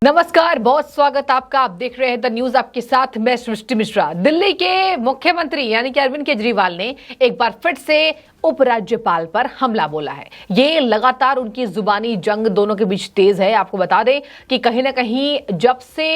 नमस्कार, बहुत स्वागत आपका। आप देख रहे हैं द न्यूज, आपके साथ मैं सृष्टि मिश्रा। दिल्ली के मुख्यमंत्री यानी कि अरविंद केजरीवाल ने एक बार फिर से उपराज्यपाल पर हमला बोला है। ये लगातार उनकी जुबानी जंग दोनों के बीच तेज है। आपको बता दें कि कहीं ना कहीं जब से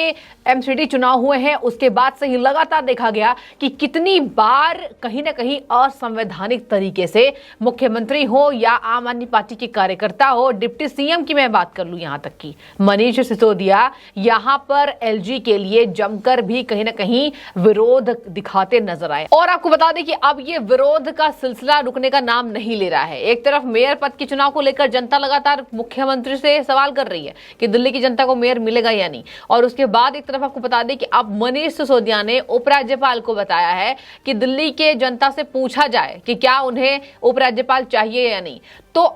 एमसीडी चुनाव हुए हैं उसके बाद से ही लगातार देखा गया कि कितनी बार कहीं ना कहीं असंवैधानिक तरीके से मुख्यमंत्री हो या आम आदमी पार्टी के कार्यकर्ता हो, डिप्टी सीएम की मैं बात कर लूं, यहां तक की मनीष सिसोदिया यहां पर एलजी के लिए जमकर भी कहीं ना कहीं विरोध दिखाते नजर आए। और आपको बता दें कि अब ये विरोध का सिलसिला रुकने का नाम नहीं ले रहा है। एक तरफ मेयर पद के चुनाव को लेकर जनता लगातार मुख्यमंत्री से सवाल कर रही है कि दिल्ली की जनता को मेयर मिलेगा या नहीं, और उसके बाद एक तरफ आपको बता दें कि अब मनीष सिसोदिया ने उपराज्यपाल को बताया है कि दिल्ली के जनता से पूछा जाए कि क्या उन्हें उपराज्यपाल चाहिए या नहीं। तो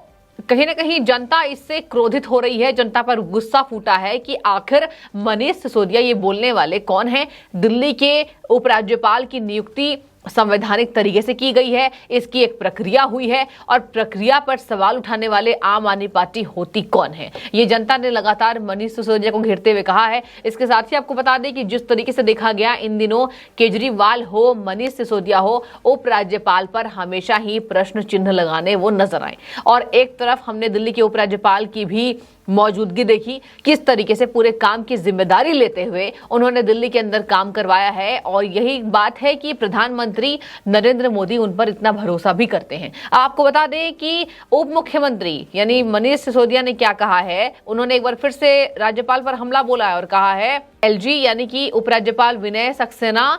कहीं ना कहीं जनता इससे क्रोधित हो रही है, जनता पर गुस्सा फूटा है कि आखिर मनीष सिसोदिया ये बोलने वाले कौन हैं। दिल्ली के उपराज्यपाल की नियुक्ति संवैधानिक तरीके से की गई है, इसकी एक प्रक्रिया हुई है और प्रक्रिया पर सवाल उठाने वाले आम आदमी पार्टी होती कौन है, ये जनता ने लगातार मनीष सिसोदिया को घेरते हुए कहा है। इसके साथ ही आपको बता दें कि जिस तरीके से देखा गया इन दिनों केजरीवाल हो, मनीष सिसोदिया हो, उपराज्यपाल पर हमेशा ही प्रश्न चिन्ह लगाने वो नजर आए। और एक तरफ हमने दिल्ली के उपराज्यपाल की भी मौजूदगी देखी, किस तरीके से पूरे काम की जिम्मेदारी लेते हुए उन्होंने दिल्ली के अंदर काम करवाया है। और यही बात है कि प्रधानमंत्री नरेंद्र मोदी उन पर इतना भरोसा भी करते हैं। आपको बता दें कि उप मुख्यमंत्री यानी मनीष सिसोदिया ने क्या कहा है, उन्होंने एक बार फिर से राज्यपाल पर हमला बोला है और कहा है एलजी यानी कि उपराज्यपाल विनय सक्सेना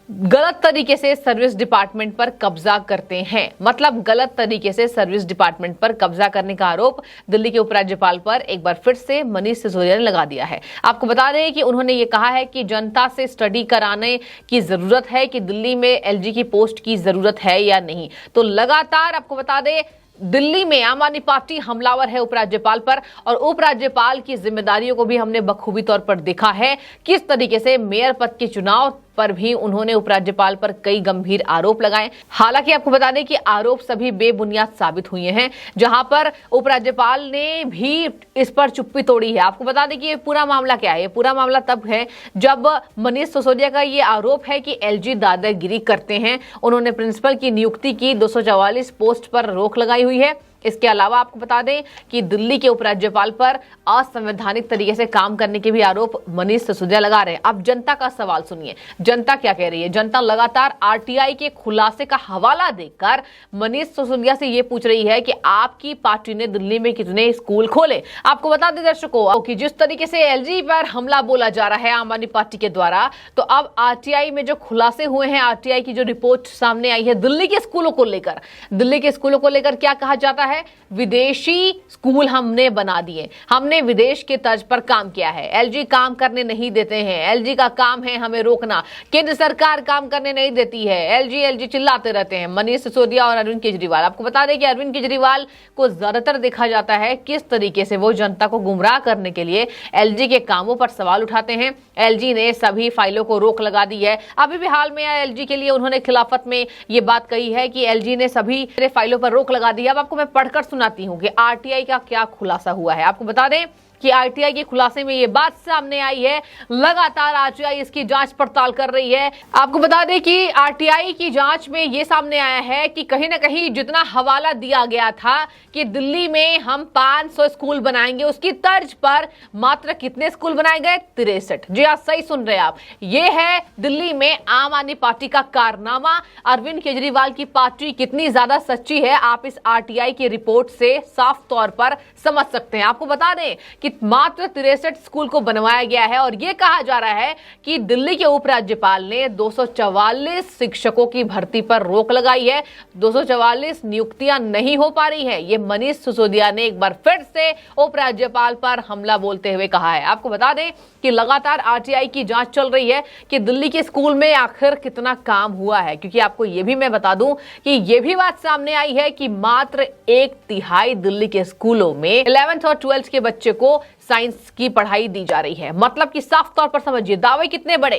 गलत तरीके से सर्विस डिपार्टमेंट पर कब्जा करते हैं। मतलब गलत तरीके से सर्विस डिपार्टमेंट पर कब्जा करने का आरोप दिल्ली के उपराज्यपाल पर एक बार फिर से मनीष सिसोदिया ने लगा दिया है। आपको बता दें कि उन्होंने ये कहा है कि जनता से स्टडी कराने की जरूरत है कि दिल्ली में एलजी की पोस्ट की जरूरत है या नहीं। तो लगातार आपको बता दें दिल्ली में आम आदमी पार्टी हमलावर है उपराज्यपाल पर, और उपराज्यपाल की जिम्मेदारियों को भी हमने बखूबी तौर पर देखा है। किस तरीके से मेयर पद के चुनाव पर भी उन्होंने उपराज्यपाल पर कई गंभीर आरोप लगाए। हालांकि आपको बता दें कि आरोप सभी बेबुनियाद साबित हुए हैं, जहां पर उपराज्यपाल ने भी इस पर चुप्पी तोड़ी है। आपको बता दें कि ये पूरा मामला क्या है। ये पूरा मामला तब है जब मनीष सिसोदिया का ये आरोप है कि एलजी दादागिरी करते हैं। उन्होंने प्रिंसिपल की नियुक्ति की 244 पोस्ट पर रोक लगाई हुई है। इसके अलावा आपको बता दें कि दिल्ली के उपराज्यपाल पर असंवैधानिक तरीके से काम करने के भी आरोप मनीष सिसोदिया लगा रहे हैं। अब जनता का सवाल सुनिए, जनता क्या कह रही है। जनता लगातार आरटीआई के खुलासे का हवाला देकर मनीष सिसोदिया से ये पूछ रही है कि आपकी पार्टी ने दिल्ली में कितने स्कूल खोले। आपको बता दें दर्शकों कि जिस तरीके से एलजी पर हमला बोला जा रहा है आम आदमी पार्टी के द्वारा, तो अब आरटीआई में जो खुलासे हुए हैं, आरटीआई की जो रिपोर्ट सामने आई है दिल्ली के स्कूलों को लेकर, दिल्ली के स्कूलों को लेकर क्या कहा जाता है, विदेशी स्कूल हमने बना दिए, हमने विदेश के तर्ज पर काम किया है। एलजी काम करने नहीं देते हैं, एलजी का काम है हमें रोकना, केंद्र सरकार काम करने नहीं देती है, एलजी एलजी चिल्लाते रहते हैं मनीष सिसोदिया और अरविंद केजरीवाल। आपको बता दें कि अरविंद केजरीवाल को ज्यादातर देखा जाता है किस तरीके से वो जनता को गुमराह करने के लिए एलजी के कामों पर सवाल उठाते हैं। एलजी ने सभी फाइलों को रोक लगा दी है। अभी भी हाल में एलजी के लिए उन्होंने खिलाफत में ये बात कही है कि एलजी ने सभी फाइलों पर रोक लगा दी है। अब आपको मैं पढ़कर सुनाती हूं कि आरटीआई का क्या खुलासा हुआ है। आपको बता दें कि आरटीआई के खुलासे में ये बात सामने आई है, लगातार आरटीआई इसकी जांच पड़ताल कर रही है। आपको बता दें कि आरटीआई की जांच में ये सामने आया है कि कहीं ना कहीं जितना हवाला दिया गया था कि दिल्ली में हम 500 स्कूल बनाएंगे, उसकी तर्ज पर मात्र कितने स्कूल बनाए गए? 63। जी हाँ, सही सुन रहे हैं आप। ये है दिल्ली में आम आदमी पार्टी का कारनामा। अरविंद केजरीवाल की पार्टी कितनी ज्यादा सच्ची है आप इस आरटीआई की रिपोर्ट से साफ तौर पर समझ सकते हैं। आपको बता दें कि मात्र 63 स्कूल को बनवाया गया है और यह कहा जा रहा है कि दिल्ली के उपराज्यपाल ने 244 शिक्षकों की भर्ती पर रोक लगाई है। 244 नियुक्तियां नहीं हो पा रही हैं। ये मनीष सिसोदिया ने एक बार फिर से उपराज्यपाल पर हमला बोलते हुए कहा है। आपको बता दें कि लगातार आरटीआई की जांच चल रही है कि दिल्ली के स्कूल में आखिर कितना काम हुआ है, क्योंकि आपको यह भी मैं बता दूं कि यह भी बात सामने आई है कि मात्र 1/3 दिल्ली के स्कूलों में 11th और 12th के बच्चे को साइंस की पढ़ाई दी जा रही है। मतलब कि साफ तौर पर समझिए दावे कितने बड़े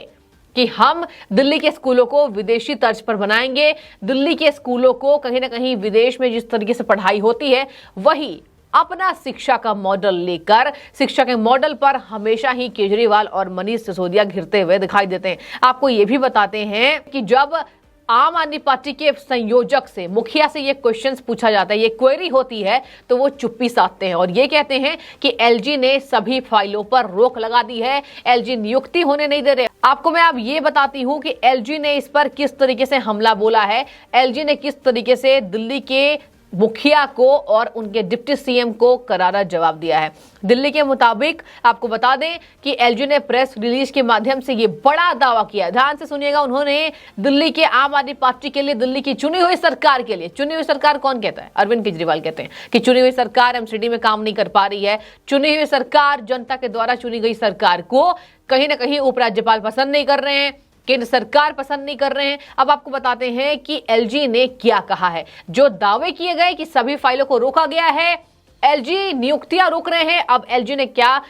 कि हम दिल्ली के स्कूलों को विदेशी तर्ज पर बनाएंगे। दिल्ली के स्कूलों को कहीं ना कहीं विदेश में जिस तरीके से पढ़ाई होती है वही अपना शिक्षा का मॉडल लेकर शिक्षा के मॉडल पर हमेशा ही केजरीवाल और मनीष सिसोदिया घिरते हुए दिखाई देते हैं। आपको यह भी बताते हैं कि जब आम आदमी पार्टी के संयोजक से, मुखिया से ये क्वेश्चंस पूछा जाता है, ये क्वेरी होती है, तो वो चुप्पी साधते हैं और ये कहते हैं कि एलजी ने सभी फाइलों पर रोक लगा दी है, एलजी नियुक्ति होने नहीं दे रहे। आपको मैं अब ये बताती हूं कि एलजी ने इस पर किस तरीके से हमला बोला है, एलजी ने किस तरीके से दिल्ली के मुखिया को और उनके डिप्टी सीएम को करारा जवाब दिया है। दिल्ली के मुताबिक आपको बता दें कि एलजी ने प्रेस रिलीज के माध्यम से ये बड़ा दावा किया। ध्यान से सुनिएगा, उन्होंने दिल्ली के आम आदमी पार्टी के लिए, दिल्ली की चुनी हुई सरकार के लिए, चुनी हुई सरकार कौन कहता है? अरविंद केजरीवाल कहते हैं कि चुनी हुई सरकार एमसीडी में काम नहीं कर पा रही है। चुनी हुई सरकार, जनता के द्वारा चुनी गई सरकार को कहीं ना कहीं उपराज्यपाल पसंद नहीं कर रहे हैं, केंद्र सरकार पसंद नहीं कर रहे हैं। अब आपको बताते हैं कि एलजी ने क्या कहा है। जो दावे किए गए कि सभी फाइलों को रोका गया है, एलजी नियुक्तियां रोक रहे हैं, अब एलजी ने क्या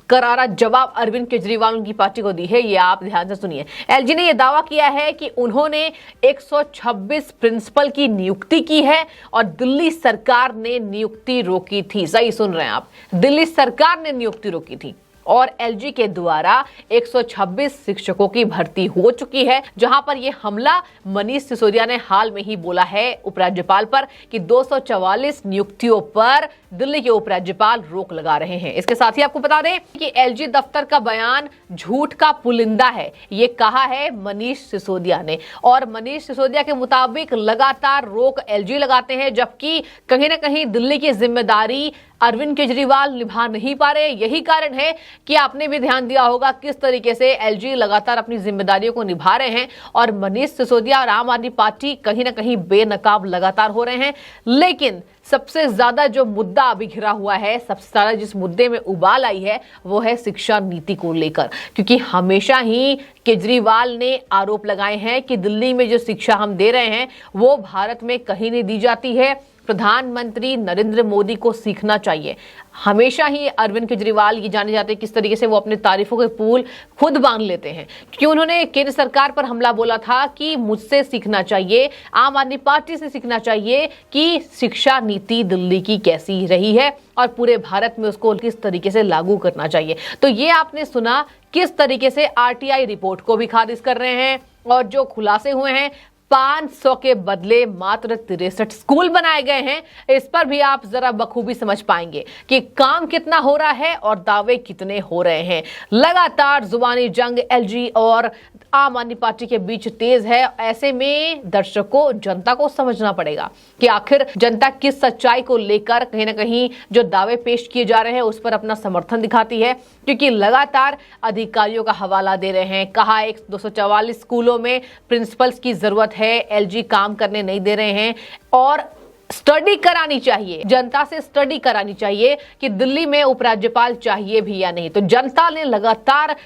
करारा जवाब अरविंद केजरीवाल उनकी पार्टी को दी है, ये आप ध्यान से सुनिए। एलजी ने यह दावा किया है कि उन्होंने 126 प्रिंसिपल की नियुक्ति की है और दिल्ली सरकार ने नियुक्ति रोकी थी। सही सुन रहे हैं आप, दिल्ली सरकार ने नियुक्ति रोकी थी और एलजी के द्वारा 126 शिक्षकों की भर्ती हो चुकी है। जहां पर यह हमला मनीष सिसोदिया ने हाल में ही बोला है उपराज्यपाल पर कि 244 नियुक्तियों पर दिल्ली के उपराज्यपाल रोक लगा रहे हैं। इसके साथ ही आपको बता दें कि एलजी दफ्तर का बयान झूठ का पुलिंदा है, ये कहा है मनीष सिसोदिया ने। और मनीष सिसोदिया के मुताबिक लगातार रोक एलजी लगाते हैं, जबकि कहीं ना कहीं दिल्ली की जिम्मेदारी अरविंद केजरीवाल निभा नहीं पा रहे। यही कारण है कि आपने भी ध्यान दिया होगा किस तरीके से एलजी लगातार अपनी जिम्मेदारियों को निभा रहे हैं और मनीष सिसोदिया और आम आदमी पार्टी कहीं ना कहीं बेनकाब लगातार हो रहे हैं। लेकिन सबसे ज्यादा जो मुद्दा अभी घिरा हुआ है, सबसे ज्यादा जिस मुद्दे में उबाल आई है, वो है शिक्षा नीति को लेकर। क्योंकि हमेशा ही केजरीवाल ने आरोप लगाए हैं कि दिल्ली में जो शिक्षा हम दे रहे हैं वो भारत में कहीं नहीं दी जाती है। प्रधानमंत्री नरेंद्र मोदी को सीखना चाहिए। हमेशा ही अरविंद केजरीवाल ये जाने जाते हैं किस तरीके से वो अपने तारीफों के पुल खुद बांध लेते हैं, क्योंकि उन्होंने केंद्र सरकार पर हमला बोला था कि मुझसे सीखना चाहिए, आम आदमी पार्टी से सीखना चाहिए कि शिक्षा नीति दिल्ली की कैसी रही है और पूरे भारत में उसको किस तरीके से लागू करना चाहिए। तो ये आपने सुना किस तरीके से आरटीआई रिपोर्ट को भी खारिज कर रहे हैं और जो खुलासे हुए हैं 500 के बदले मात्र 63 स्कूल बनाए गए हैं। इस पर भी आप जरा बखूबी समझ पाएंगे कि काम कितना हो रहा है और दावे कितने हो रहे हैं। लगातार जुबानी जंग एलजी और आम आदमी पार्टी के बीच तेज है। ऐसे में दर्शकों, जनता को समझना पड़ेगा कि आखिर जनता किस सच्चाई को लेकर कहीं ना कहीं जो दावे पेश किए जा रहे हैं उस पर अपना समर्थन दिखाती है। क्योंकि लगातार अधिकारियों का हवाला दे रहे हैं, कहा 244 स्कूलों में प्रिंसिपल्स की जरूरत है, एलजी काम करने नहीं दे रहे हैं और स्टडी करानी चाहिए, जनता से स्टडी करानी चाहिए कि दिल्ली में उपराज्यपाल चाहिए भी या नहीं। तो जनता ने लगातार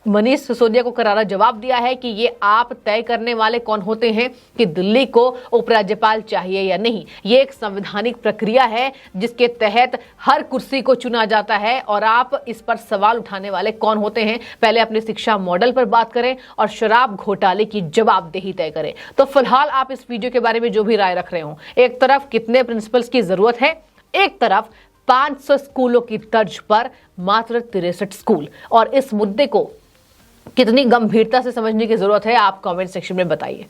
मनीष सिसोदिया को करारा जवाब दिया है कि ये आप तय करने वाले कौन होते हैं कि दिल्ली को उपराज्यपाल चाहिए या नहीं। ये एक संवैधानिक प्रक्रिया है जिसके तहत हर कुर्सी को चुना जाता है और आप इस पर सवाल उठाने वाले कौन होते हैं। पहले अपने शिक्षा मॉडल पर बात करें और शराब घोटाले की जवाबदेही तय करें। तो फिलहाल आप इस वीडियो के बारे में जो भी राय रख रहे हो, एक तरफ कितने प्रिंसिपल्स की जरूरत है, एक तरफ 500 स्कूलों की तर्ज पर मात्र 63 स्कूल, और इस मुद्दे को कितनी गंभीरता से समझने की जरूरत है आप कमेंट सेक्शन में बताइए।